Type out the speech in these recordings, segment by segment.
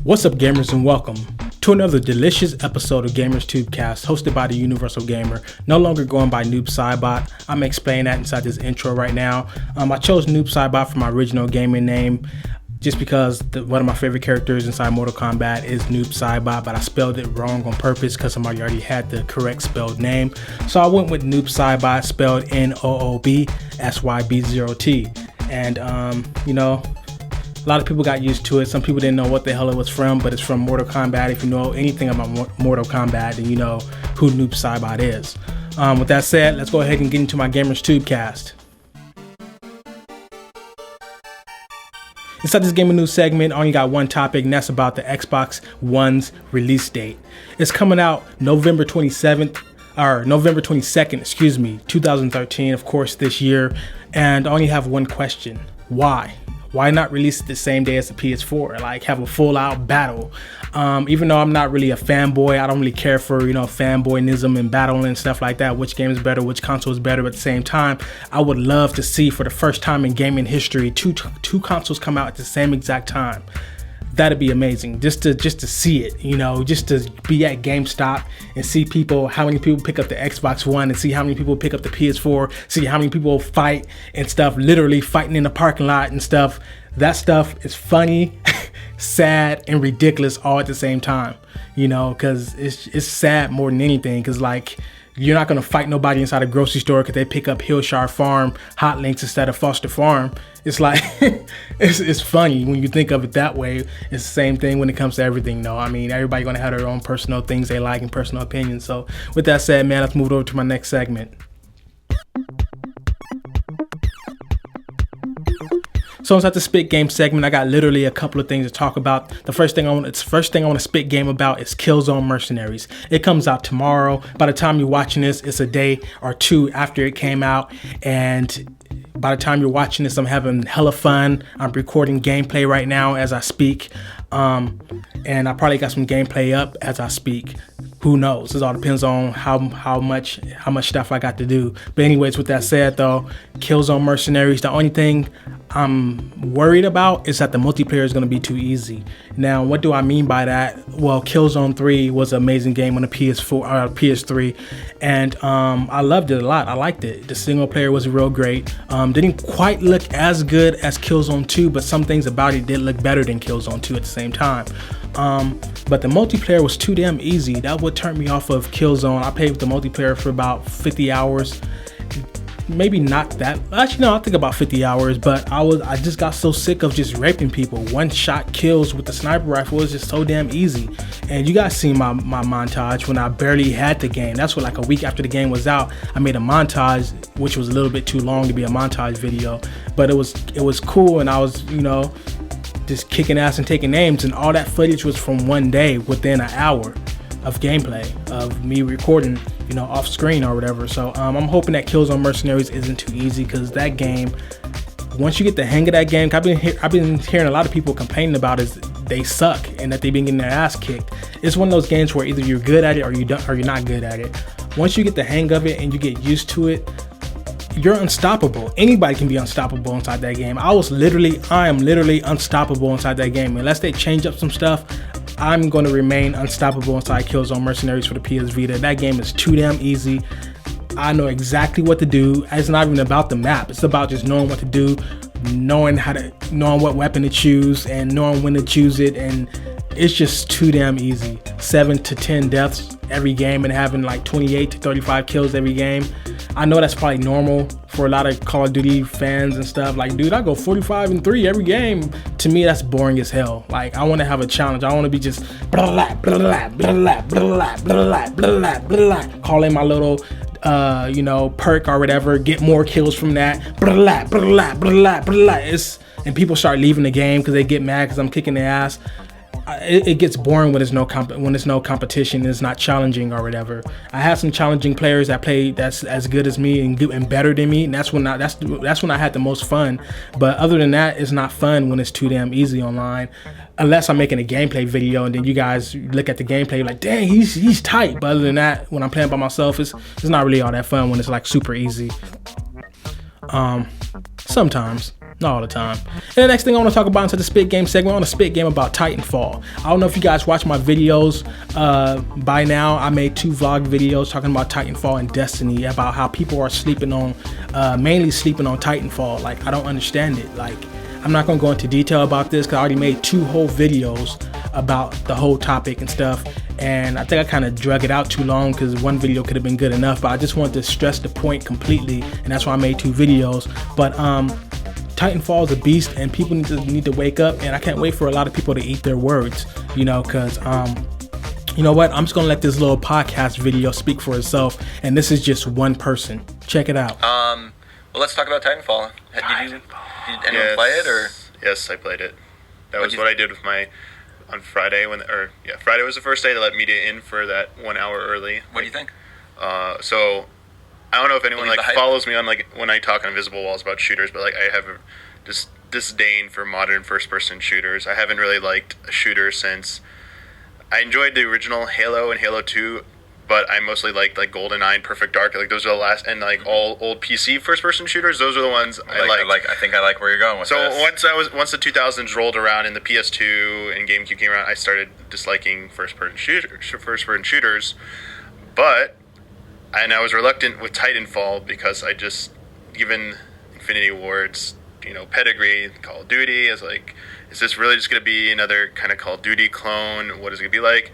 What's up, gamers, and welcome to another delicious episode of Gamers Tubecast, hosted by the Universal Gamer, no longer going by Noob Saibot. I'm explaining that inside this intro right now. I chose Noob Saibot for my original gaming name just because one of my favorite characters inside Mortal Kombat is Noob Saibot, but I spelled it wrong on purpose because somebody already had the correct spelled name. So I went with Noob Saibot, spelled Noobsybt. And a lot of people got used to it. Some people didn't know what the hell it was from, but it's from Mortal Kombat. If you know anything about Mortal Kombat, then you know who Noob Saibot is. With that said, let's go ahead and get into my Gamers Tubecast. Inside this gaming news segment, I only got one topic, and that's about the Xbox One's release date. It's coming out November 22nd, 2013, of course, this year. And I only have one question. Why? Why not release it the same day as the PS4? Like, have a full out battle. Even though I'm not really a fanboy, I don't really care for, fanboyism and battling and stuff like that. Which game is better, which console is better. But at the same time, I would love to see, for the first time in gaming history, two consoles come out at the same exact time. That'd be amazing, just to see it, just to be at GameStop and see how many people pick up the Xbox One, and see how many people pick up the PS4, see how many people fight and stuff, literally fighting in the parking lot and stuff. That stuff is funny, sad, and ridiculous all at the same time, because it's sad more than anything, because like, you're not going to fight nobody inside a grocery store because they pick up Hillshire Farm hot links instead of Foster Farm. It's like, it's funny when you think of it that way. It's the same thing when it comes to everything, though. I mean, everybody going to have their own personal things they like and personal opinions. So with that said, man, let's move over to my next segment. So inside the Spit Game segment, I got literally a couple of things to talk about. The first thing I want to spit game about is Killzone Mercenaries. It comes out tomorrow. By the time you're watching this, it's a day or two after it came out, and by the time you're watching this, I'm having hella fun. I'm recording gameplay right now as I speak, and I probably got some gameplay up as I speak. Who knows? This all depends on how much stuff I got to do. But anyways, with that said, though, Killzone Mercenaries, the only thing I'm worried about is that the multiplayer is going to be too easy. Now, what do I mean by that? Well, Killzone 3 was an amazing game on the PS3, and I loved it a lot. I liked it. The single player was real great. Didn't quite look as good as Killzone 2, but some things about it did look better than Killzone 2 at the same time. But the multiplayer was too damn easy. That would turn me off of Killzone. I played with the multiplayer for about 50 hours. Maybe not that. Actually, no, I think about 50 hours. But I just got so sick of just raping people. One shot kills with the sniper rifle is just so damn easy. And you guys seen my montage when I barely had the game. That's what, like a week after the game was out, I made a montage, which was a little bit too long to be a montage video. But it was cool, and I was just kicking ass and taking names, and all that footage was from one day within an hour of gameplay of me recording, off screen or whatever. So I'm hoping that Killzone Mercenaries isn't too easy, because that game, once you get the hang of that game, I've been hearing a lot of people complaining about is they suck and that they've been getting their ass kicked. It's one of those games where either you're good at it or you're not good at it. Once you get the hang of it and you get used to it, you're unstoppable. Anybody can be unstoppable inside that game. I am literally unstoppable inside that game. Unless they change up some stuff, I'm going to remain unstoppable inside Killzone Mercenaries for the PS Vita. That game is too damn easy. I know exactly what to do. It's not even about the map. It's about just knowing what to do, knowing what weapon to choose, and knowing when to choose it. And it's just too damn easy. 7 to 10 deaths every game and having like 28 to 35 kills every game. I know that's probably normal for a lot of Call of Duty fans and stuff. Like, dude, I go 45-3 every game. To me, that's boring as hell. Like, I want to have a challenge. I want to be just blah, blah, blah, blah, blah, blah, blah, blah, blah, call in my little perk or whatever, get more kills from that. Blah, blah, blah, blah. And people start leaving the game because they get mad because I'm kicking their ass. It gets boring when there's no competition. It's not challenging or whatever. I have some challenging players that play that's as good as me and better than me, and that's when I had the most fun. But other than that, it's not fun when it's too damn easy online. Unless I'm making a gameplay video and then you guys look at the gameplay like, dang, he's tight. But other than that, when I'm playing by myself, it's not really all that fun when it's like super easy. Sometimes. Not all the time. And the next thing I want to talk about into the Spit Game segment, I want to spit game about Titanfall. I don't know if you guys watch my videos by now. I made 2 vlog videos talking about Titanfall and Destiny, about how people are sleeping on, mainly sleeping on Titanfall. Like, I don't understand it. Like, I'm not going to go into detail about this because I already made 2 whole videos about the whole topic and stuff. And I think I kind of drug it out too long because one video could have been good enough, but I just wanted to stress the point completely, and that's why I made 2 videos. But Titanfall is a beast, and people need to wake up, and I can't wait for a lot of people to eat their words, you know, because you know what, I'm just gonna let this little podcast video speak for itself, and this is just one person. Check it out. Well, let's talk about Titanfall. Did anyone play it, or? Yes, I played it. That was what I did with on Friday Friday was the first day they let media in for that 1 hour early. What do you think? So I don't know if anyone follows me on when I talk on Invisible Walls about shooters, but I have just disdain for modern first-person shooters. I haven't really liked a shooter since I enjoyed the original Halo and Halo 2, but I mostly liked GoldenEye and Perfect Dark. Those are the last, and all old PC first-person shooters. Those are the ones I like. I think I like where you're going with this. So once the 2000s rolled around and the PS2 and GameCube came around, I started disliking first-person shooters. And I was reluctant with Titanfall because given Infinity Ward's pedigree, Call of Duty, is is this really just going to be another kind of Call of Duty clone? What is it going to be like?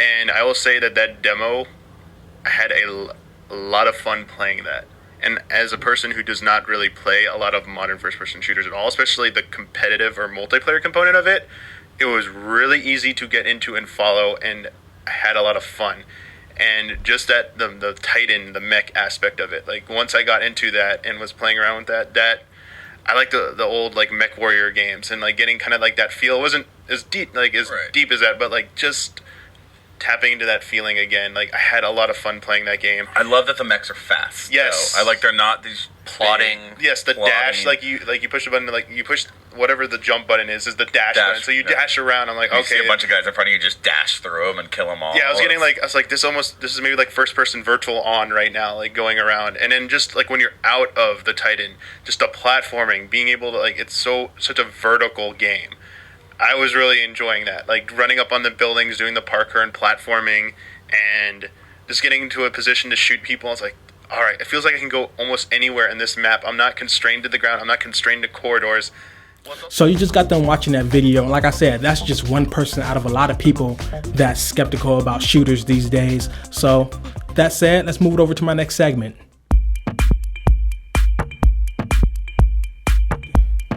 And I will say that demo, I had a lot of fun playing that. And as a person who does not really play a lot of modern first-person shooters at all, especially the competitive or multiplayer component of it, it was really easy to get into and follow, and I had a lot of fun. And just that the Titan, the mech aspect of it, once I got into that and was playing around with that I like the old Mech Warrior games, and getting kind of that feel. It wasn't as deep deep as that, but just tapping into that feeling again. I had a lot of fun playing that game. I love that the mechs are fast. Yes, though. I like they're not these plodding. Yes, the dash, you push the button, you push whatever the jump button is the dash button. So you dash around. I'm like, okay. You see a bunch of guys in front of you, just dash through them and kill them all. Yeah, I was getting this is maybe first person virtual on right now, going around, and then just when you're out of the Titan, just the platforming, being able to it's such a vertical game. I was really enjoying that, running up on the buildings, doing the parkour and platforming, and just getting into a position to shoot people. I was like, all right, it feels like I can go almost anywhere in this map. I'm not constrained to the ground. I'm not constrained to corridors. So you just got done watching that video, and like I said, that's just one person out of a lot of people that's skeptical about shooters these days. So that said, let's move it over to my next segment.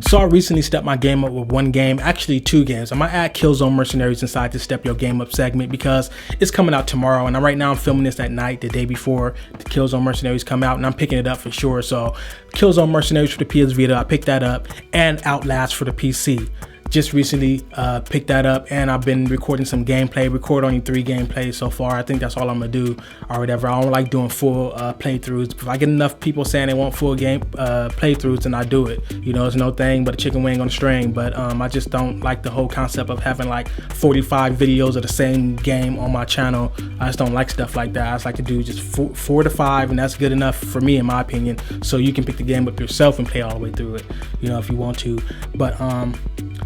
So I recently stepped my game up with one game, actually 2 games. I might add Killzone Mercenaries inside the Step Your Game Up segment because it's coming out tomorrow, and right now I'm filming this at night, the day before the Killzone Mercenaries come out, and I'm picking it up for sure. So Killzone Mercenaries for the PS Vita, I picked that up, and OutLast for the PC. Just recently picked that up, and I've been recording some gameplay. Record only 3 gameplays so far. I think that's all I'm gonna do or whatever. I don't like doing full playthroughs. If I get enough people saying they want full game playthroughs, then I do it. It's no thing but a chicken wing on a string. But I just don't like the whole concept of having 45 videos of the same game on my channel. I just don't like stuff like that. I just like to do just 4 to 5, and that's good enough for me, in my opinion. So you can pick the game up yourself and play all the way through it, if you want to. But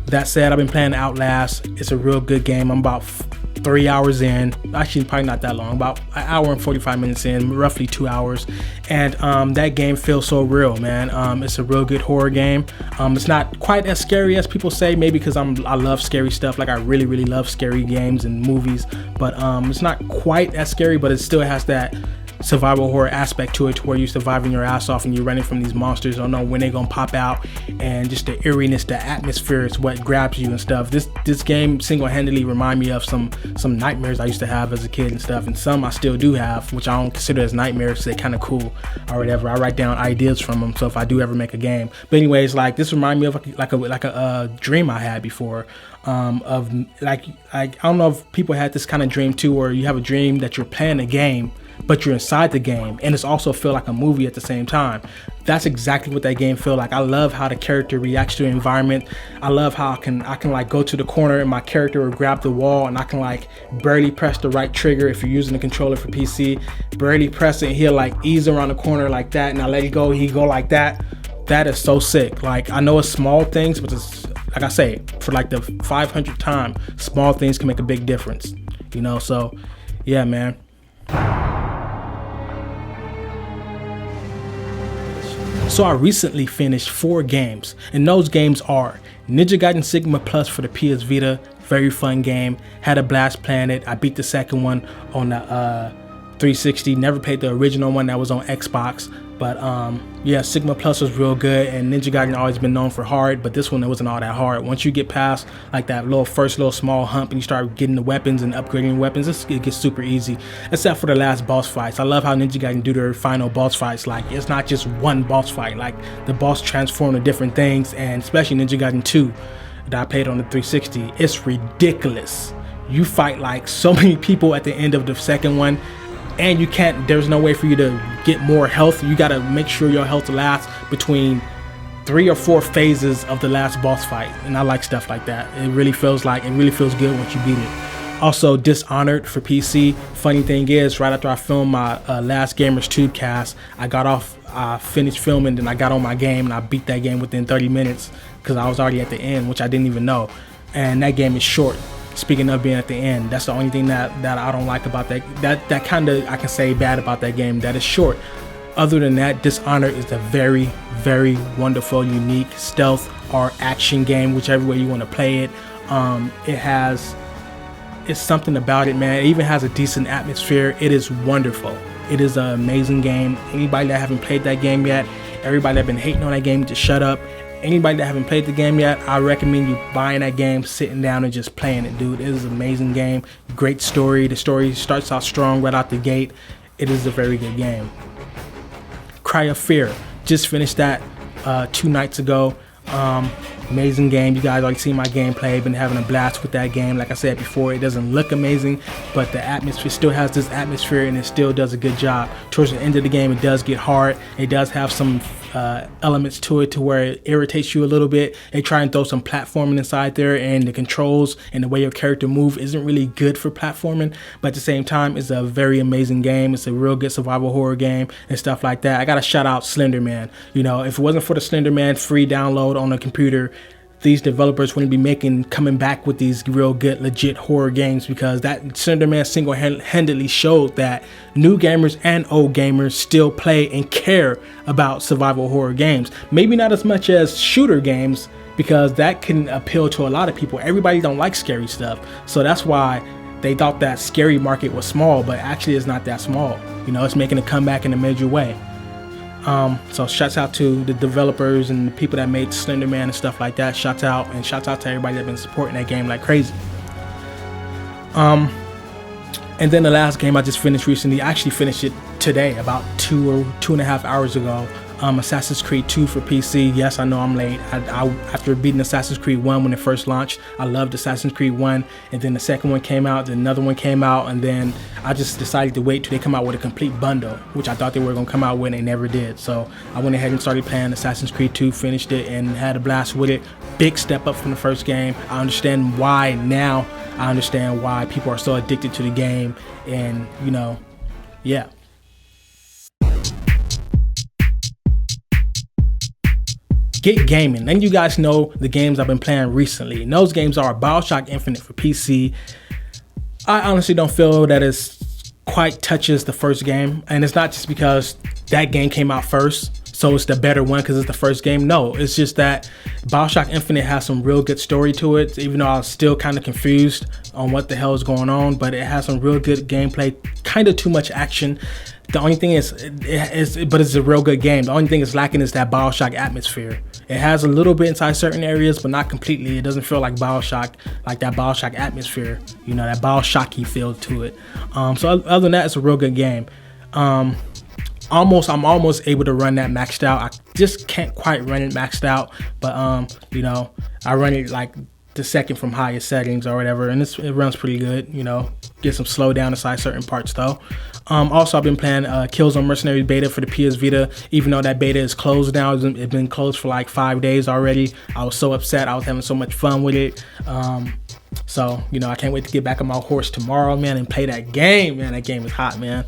that said, I've been playing OutLast. It's a real good game. I'm about 3 hours in. Actually, probably not that long. About an hour and 45 minutes in, roughly 2 hours. And that game feels so real, man. It's a real good horror game. It's not quite as scary as people say, maybe because I love scary stuff. I really, really love scary games and movies. But it's not quite as scary, but it still has that survival horror aspect to it, to where you're surviving your ass off and you're running from these monsters. Don't know when they're gonna pop out, and just the eeriness, the atmosphere is what grabs you and stuff. This game single-handedly remind me of some nightmares I used to have as a kid and stuff, and some I still do have, which I don't consider as nightmares. They're kind of cool or whatever. I write down ideas from them, so if I do ever make a game. But anyways, this remind me of a dream I had before. Of I don't know if people had this kind of dream too, where you have a dream that you're playing a game, but you're inside the game, and it's also feel like a movie at the same time. That's exactly what that game feel like. I love how the character reacts to the environment. I love how I can go to the corner and my character will grab the wall, and I can barely press the right trigger if you're using the controller for PC. Barely press it, and he'll ease around the corner like that, and I let it go, he go like that. That is so sick. Like, I know it's small things, but it's, like I say, for like the 500th time, small things can make a big difference, you know? So yeah, man. So I recently finished 4 games, and those games are Ninja Gaiden Sigma Plus for the PS Vita. Very fun game. Had a blast playing it. I beat the second one on the 360. Never played the original one that was on Xbox. But yeah, Sigma Plus was real good, and Ninja Gaiden always been known for hard, but this one, it wasn't all that hard. Once you get past like that first little small hump and you start getting the weapons and upgrading weapons, it gets super easy, except for the last boss fights. I love how Ninja Gaiden do their final boss fights. Like, it's not just one boss fight. Like, the boss transform to different things, and especially Ninja Gaiden 2 that I played on the 360, it's ridiculous. You fight like so many people at the end of the second one, and you can't, there's no way for you to get more health. You gotta make sure your health lasts between 3 or 4 phases of the last boss fight, and I like stuff like that. It really feels good once you beat it. Also, Dishonored for PC. Funny thing is, right after I filmed my last Gamers Tube cast, I finished filming, then I got on my game and I beat that game within 30 minutes because I was already at the end, which I didn't even know. And that game is short. Speaking of being at the end, that's the only thing that I don't like about that kind of, I can say bad about that game, that is short. Other than that, Dishonored is a very, very wonderful, unique stealth or action game, whichever way you want to play it. It's something about it, man. It even has a decent atmosphere. It is wonderful. It is an amazing game. Anybody that haven't played that game yet, everybody that been hating on that game, just shut up. Anybody that haven't played the game yet, I recommend you buying that game, sitting down and just playing it, dude. It is an amazing game. Great story. The story starts out strong right out the gate. It is a very good game. Cry of Fear. Just finished that 2 nights ago. Amazing game. You guys already seen my gameplay. Been having a blast with that game. Like I said before, it doesn't look amazing, but the atmosphere still has this atmosphere, and it still does a good job. Towards the end of the game, it does get hard. It does have some elements to it to where it irritates you a little bit. They try and throw some platforming inside there, and the controls and the way your character move isn't really good for platforming, but at the same time, it's a very amazing game. It's a real good survival horror game and stuff like that. I gotta shout out Slender Man. You know, if it wasn't for the Slender Man free download on the computer, these developers wouldn't be coming back with these real good, legit horror games, because that Slender Man single-handedly showed that new gamers and old gamers still play and care about survival horror games. Maybe not as much as shooter games, because that can appeal to a lot of people. Everybody don't like scary stuff, so that's why they thought that scary market was small, but actually it's not that small. You know, it's making a comeback in a major way. So shouts out to the developers and the people that made Slender Man and stuff like that. Shouts out to everybody that's been supporting that game like crazy. And then the last game I just finished recently, I actually finished it today, about 2.5 hours ago. Assassin's Creed 2 for PC. Yes, I know I'm late. After beating Assassin's Creed 1 when it first launched, I loved Assassin's Creed 1, and then the second one came out, then another one came out, and then I just decided to wait till they come out with a complete bundle, which I thought they were going to come out with, and they never did. So I went ahead and started playing Assassin's Creed 2, finished it, and had a blast with it. Big step up from the first game. I understand why now. I understand why people are so addicted to the game, and, you know, yeah. Get gaming. Then you guys know the games I've been playing recently, and those games are BioShock Infinite for PC. I honestly don't feel that it quite touches the first game, and it's not just because that game came out first, so it's the better one because it's the first game. No, it's just that BioShock Infinite has some real good story to it, even though I was still kind of confused on what the hell is going on, but it has some real good gameplay, kind of too much action. The only thing is, but it's a real good game. The only thing it's lacking is that BioShock atmosphere. It has a little bit inside certain areas, but not completely. It doesn't feel like BioShock, like that BioShock atmosphere, you know, that BioShocky feel to it. So other than that, it's a real good game. I'm almost able to run that maxed out. I just can't quite run it maxed out, but you know, I run it like the second from highest settings or whatever, and it runs pretty good. You know, get some slowdown inside certain parts though. Also, I've been playing Killzone Mercenaries beta for the PS Vita, even though that beta is closed now. It's been closed for like 5 days already. I was so upset. I was having so much fun with it. So, you know, I can't wait to get back on my horse tomorrow, man, and play that game. Man, that game is hot, man.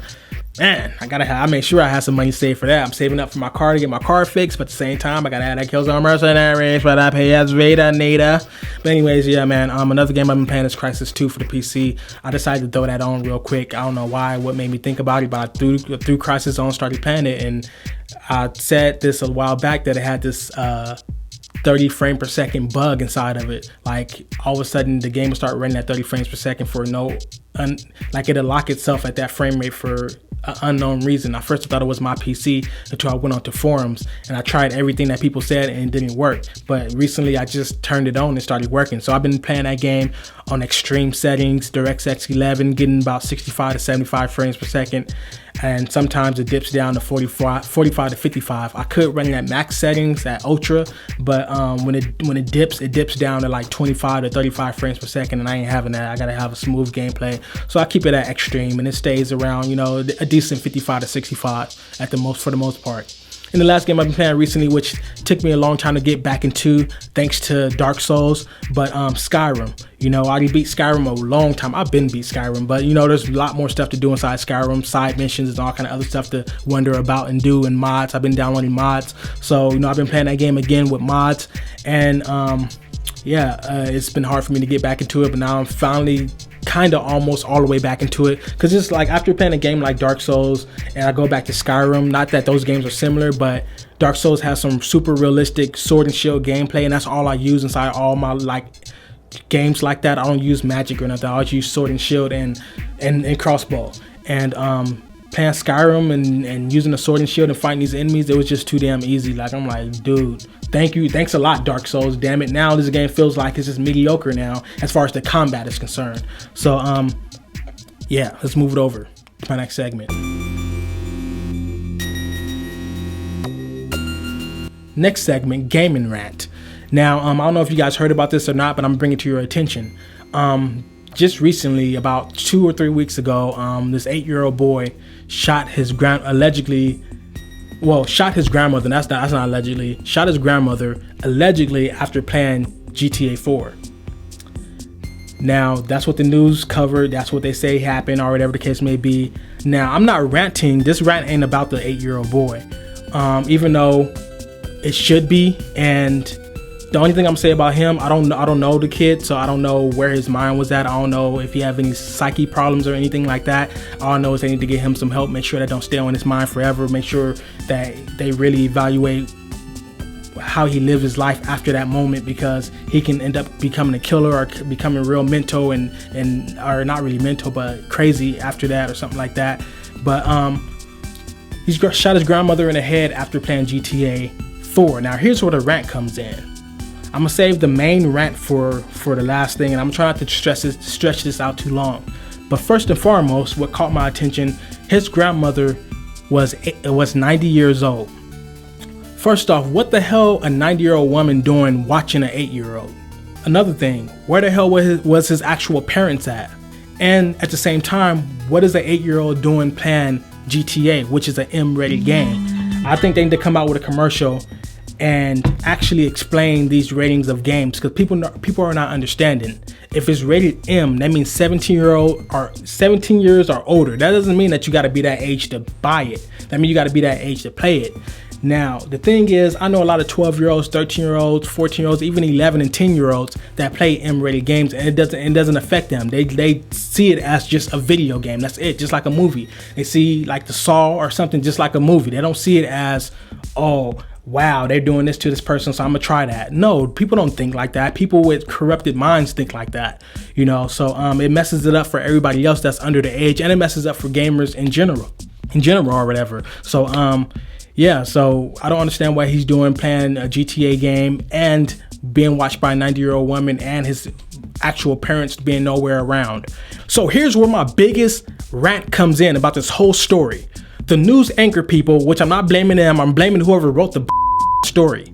man, I made sure I had some money saved for that. I'm saving up for my car to get my car fixed, but at the same time, I gotta have that Killzone Mercenaries, but I pay as Veda Nada. But anyways, yeah, man, another game I've been playing is Crysis 2 for the PC. I decided to throw that on real quick. I don't know why, what made me think about it, but I threw Crysis on, started playing it, and I said this a while back that it had this 30 frame per second bug inside of it. Like all of a sudden the game will start running at 30 frames per second for like it'll lock itself at that frame rate for an unknown reason. I first thought it was my PC until I went onto forums and I tried everything that people said and it didn't work. But recently I just turned it on and started working. So I've been playing that game on extreme settings, DirectX 11, getting about 65 to 75 frames per second. And sometimes it dips down to 45 to 55. I could run it at max settings at ultra, but when it dips down to like 25 to 35 frames per second, and I ain't having that. I gotta have a smooth gameplay, so I keep it at extreme, and it stays around, you know, a decent 55 to 65 at the most, for the most part. And the last game I've been playing recently, which took me a long time to get back into, thanks to Dark Souls, but Skyrim. You know, I already beat Skyrim a long time. I've been beat Skyrim, but you know, there's a lot more stuff to do inside Skyrim, side missions and all kind of other stuff to wonder about and do, and mods. I've been downloading mods, so you know, I've been playing that game again with mods, and it's been hard for me to get back into it, but now I'm finally kind of almost all the way back into it, because it's like after playing a game like Dark Souls and I go back to Skyrim, not that those games are similar, but Dark Souls has some super realistic sword and shield gameplay, and that's all I use inside all my like games like that. I don't use magic or nothing. I always use sword and shield and crossbow, and playing Skyrim and using the sword and shield and fighting these enemies, it was just too damn easy. Like, I'm like, dude, thanks a lot, Dark Souls, damn it. Now this game feels like it's just mediocre now as far as the combat is concerned. So yeah, let's move it over to my next segment. Next segment, gaming rant. Now, I don't know if you guys heard about this or not, but I'm bringing it to your attention. Just recently, about 2 or 3 weeks ago, this 8-year-old boy shot his grandmother. That's not allegedly. Shot his grandmother allegedly after playing GTA 4. Now, that's what the news covered. That's what they say happened, or whatever the case may be. Now, I'm not ranting. This rant ain't about the 8-year-old boy, even though it should be. And the only thing I'm saying about him, I don't know the kid, so I don't know where his mind was at. I don't know if he have any psyche problems or anything like that. All I know is they need to get him some help, make sure that don't stay on his mind forever, make sure that they really evaluate how he lived his life after that moment, because he can end up becoming a killer or becoming real mental and or not really mental, but crazy after that or something like that. But he shot his grandmother in the head after playing GTA 4. Now here's where the rant comes in. I'm gonna save the main rant for the last thing, and I'm trying not to stretch this out too long. But first and foremost, what caught my attention, his grandmother was 90 years old. First off, what the hell a 90-year-old woman doing watching an 8-year-old? Another thing, where the hell was his actual parents at? And at the same time, what is an 8-year-old doing playing GTA, which is an M-rated game? I think they need to come out with a commercial and actually explain these ratings of games, because people are not understanding. If it's rated M, that means 17 years or older. That doesn't mean that you got to be that age to buy it. That means you got to be that age to play it. Now, the thing is, I know a lot of 12-year-olds, 13-year-olds, 14-year-olds, even 11 and 10-year-olds that play M-rated games, and it doesn't affect them. They see it as just a video game. That's it, just like a movie. They see like the Saw or something just like a movie. They don't see it as, oh, wow, they're doing this to this person, so I'm gonna try that. No, people don't think like that. People with corrupted minds think like that, you know. So it messes it up for everybody else that's under the age, and it messes up for gamers in general or whatever. So yeah, so I don't understand why he's playing a GTA game and being watched by a 90-year-old woman and his actual parents being nowhere around. So here's where my biggest rant comes in about this whole story. The news anchor people, which I'm not blaming them, I'm blaming whoever wrote the story.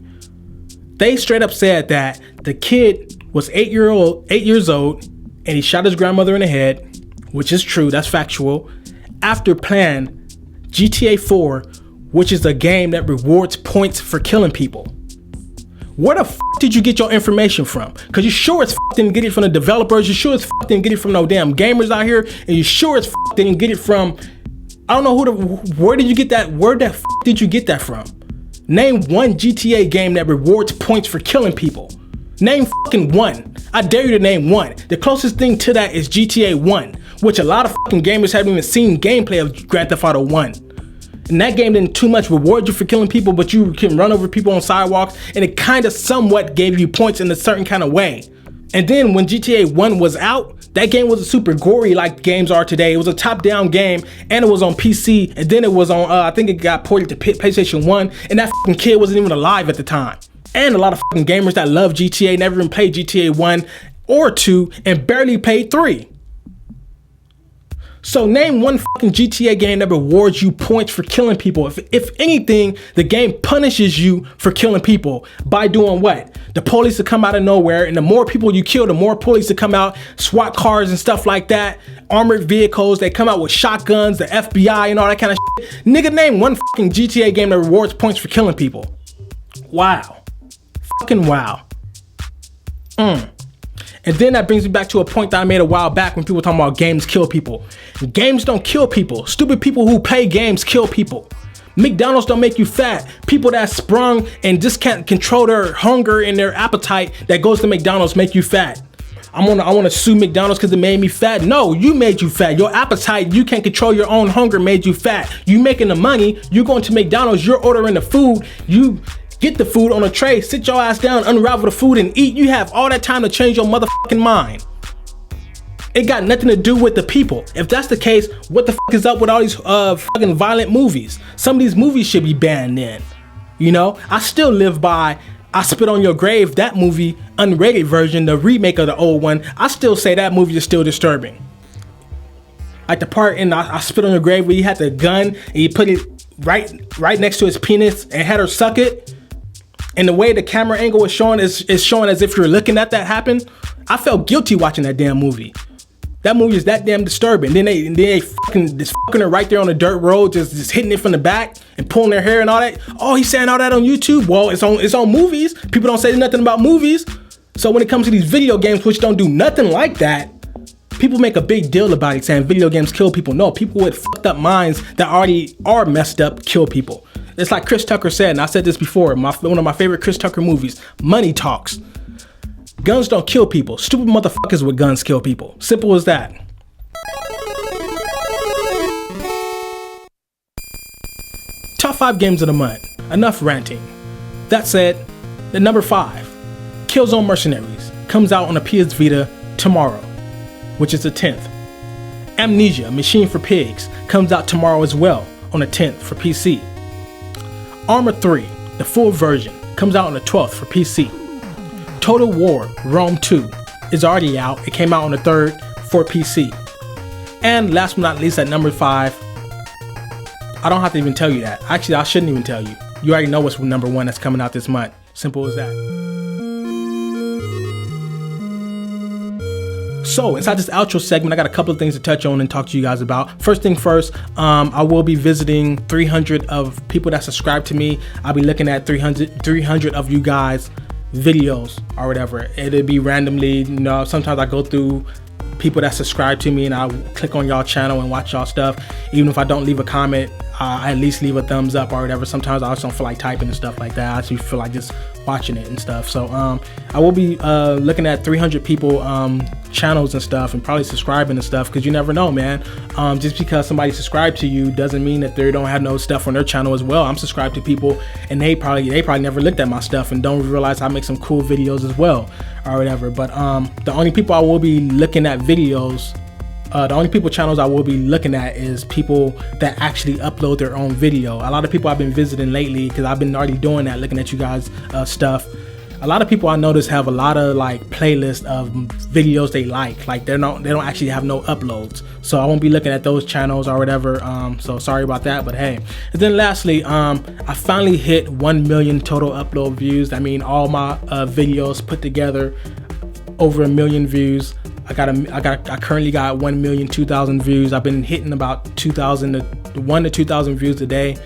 They straight up said that the kid was 8 years old, and he shot his grandmother in the head, which is true, that's factual, after playing GTA 4, which is a game that rewards points for killing people. Where the f did you get your information from? Because you sure as f didn't get it from the developers, you sure as f didn't get it from no damn gamers out here, and you sure as f didn't get it from I don't know where did you get that? Where the f did you get that from? Name one GTA game that rewards points for killing people. Name fucking one. I dare you to name one. The closest thing to that is GTA 1, which a lot of fucking gamers haven't even seen gameplay of Grand Theft Auto 1. And that game didn't too much reward you for killing people, but you can run over people on sidewalks, and it kind of somewhat gave you points in a certain kind of way. And then when GTA 1 was out, that game was a super gory like games are today. It was a top-down game, and it was on PC, and then it was on, I think it got ported to PlayStation 1, and that fucking kid wasn't even alive at the time. And a lot of fucking gamers that love GTA never even played GTA 1 or 2 and barely played 3. So name one fucking GTA game that rewards you points for killing people. If anything, the game punishes you for killing people by doing what? The police will come out of nowhere, and the more people you kill, the more police will come out, SWAT cars and stuff like that, armored vehicles, they come out with shotguns, the FBI and all that kind of shit. Nigga, name one fucking GTA game that rewards points for killing people. Wow. Fucking wow. And then that brings me back to a point that I made a while back when people were talking about games kill people. Games don't kill people. Stupid people who play games kill people. McDonald's don't make you fat. People that sprung and just can't control their hunger and their appetite that goes to McDonald's make you fat. I wanna sue McDonald's because it made me fat. No, you made you fat. Your appetite, you can't control your own hunger, made you fat. You making the money, you going to McDonald's, you're ordering the food, you get the food on a tray, sit your ass down, unravel the food and eat. You have all that time to change your motherfucking mind. It got nothing to do with the people. If that's the case, what the fuck is up with all these fucking violent movies? Some of these movies should be banned then. You know, I still live by I Spit on Your Grave, that movie, unrated version, the remake of the old one. I still say that movie is still disturbing. Like the part in I Spit on Your Grave where he had the gun and he put it right next to his penis and had her suck it. And the way the camera angle is showing is showing as if you're looking at that happen. I felt guilty watching that damn movie. That movie is that damn disturbing. Then they fucking her right there on the dirt road, just hitting it from the back and pulling their hair and all that. Oh, he's saying all that on YouTube. Well, it's on movies. People don't say nothing about movies. So when it comes to these video games, which don't do nothing like that, people make a big deal about it, saying video games kill people. No, people with fucked up minds that already are messed up kill people. It's like Chris Tucker said, and I said this before, one of my favorite Chris Tucker movies, Money Talks. Guns don't kill people. Stupid motherfuckers with guns kill people. Simple as that. Top 5 games of the month. Enough ranting. That said, the number 5, Killzone Mercenaries, comes out on the PS Vita tomorrow, which is the 10th. Amnesia, Machine for Pigs, comes out tomorrow as well on the 10th for PC. Armored 3, the full version, comes out on the 12th for PC. Total War Rome 2 is already out. It came out on the 3rd for PC. And last but not least, at number 5, I don't have to even tell you that. Actually, I shouldn't even tell you. You already know what's number 1 that's coming out this month. Simple as that. So inside this outro segment, I got a couple of things to touch on and talk to you guys about. First thing first, I will be visiting 300 of people that subscribe to me. I'll be looking at 300 of you guys videos or whatever. It'll be randomly, you know, sometimes I go through people that subscribe to me and I'll click on y'all channel and watch y'all stuff. Even if I don't leave a comment, I at least leave a thumbs up or whatever. Sometimes I just don't feel like typing and stuff like that. I actually feel like just watching it and stuff. So I will be looking at 300 people channels and stuff and probably subscribing and stuff, because you never know, man. Just because somebody subscribed to you doesn't mean that they don't have no stuff on their channel as well. I'm subscribed to people and they probably never looked at my stuff and don't realize I make some cool videos as well or whatever. But the only people I will be looking at videos, the only people channels I will be looking at is people that actually upload their own video. A lot of people I've been visiting lately, because I've been already doing that, looking at you guys stuff. A lot of people I notice have a lot of like playlists of videos they like they don't actually have no uploads. So I won't be looking at those channels or whatever. So sorry about that, but hey. And then lastly, I finally hit 1 million total upload views. I mean, all my videos put together, over 1 million views. I currently got 1,002,000 views. I've been hitting about 1 to 2,000 views a day.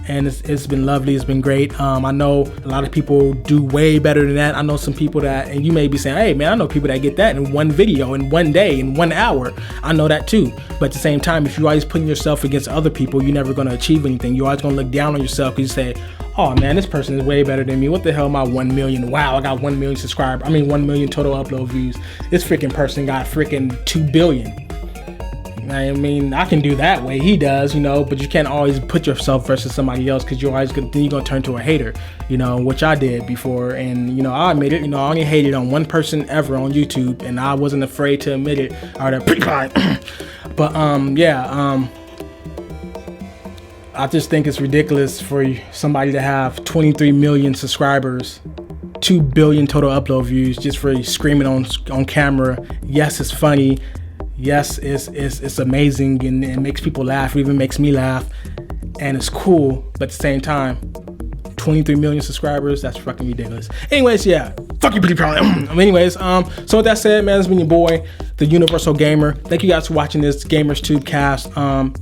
and it's been lovely. It's been great. I know a lot of people do way better than that. I know some people that, and you may be saying, hey man, I know people that get that in one video, in one day, in 1 hour. I know that too. But at the same time, if you're always putting yourself against other people, you're never going to achieve anything. You're always going to look down on yourself because you say, oh man, this person is way better than me. What the hell am I 1 million? Wow, I got 1 million subscribers. 1 million total upload views. This freaking person got freaking 2 billion. I can do that way he does, but you can't always put yourself versus somebody else, because you're gonna turn to a hater, which I did before. And I admit it, I only hated on one person ever on YouTube, and I wasn't afraid to admit it or to but I just think it's ridiculous for somebody to have 23 million subscribers, 2 billion total upload views, just for screaming on camera. Yes, it's funny. Yes, it's amazing, and it makes people laugh. It even makes me laugh, and it's cool. But at the same time, 23 million subscribers, that's fucking ridiculous. Anyways, yeah, fuck you, pretty proud. Anyways, so with that said, man, it's been your boy, the Universal Gamer. Thank you guys for watching this Gamers Tube cast.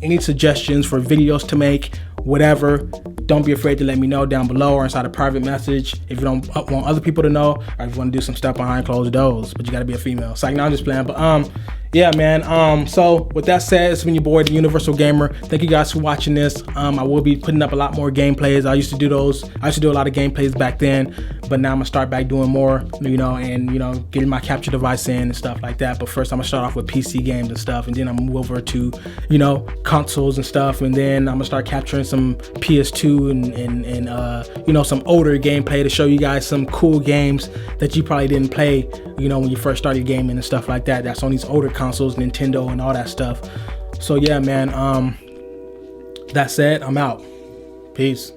Any suggestions for videos to make, whatever, don't be afraid to let me know down below or inside a private message if you don't want other people to know, or if you want to do some stuff behind closed doors, but you got to be a female. It's like, no, I'm just playing. But yeah, man, so with that said, it's been your boy, the Universal Gamer. Thank you guys for watching this. I will be putting up a lot more gameplays. I used to do a lot of gameplays back then, but now I'm gonna start back doing more, and getting my capture device in and stuff like that. But first I'm gonna start off with PC games and stuff, and then I'm gonna move over to consoles and stuff, and then I'm gonna start capturing some PS2 and some older gameplay to show you guys some cool games that you probably didn't play when you first started gaming and stuff like that. That's on these older consoles, Nintendo and all that stuff. So yeah, man, that said, I'm out. Peace.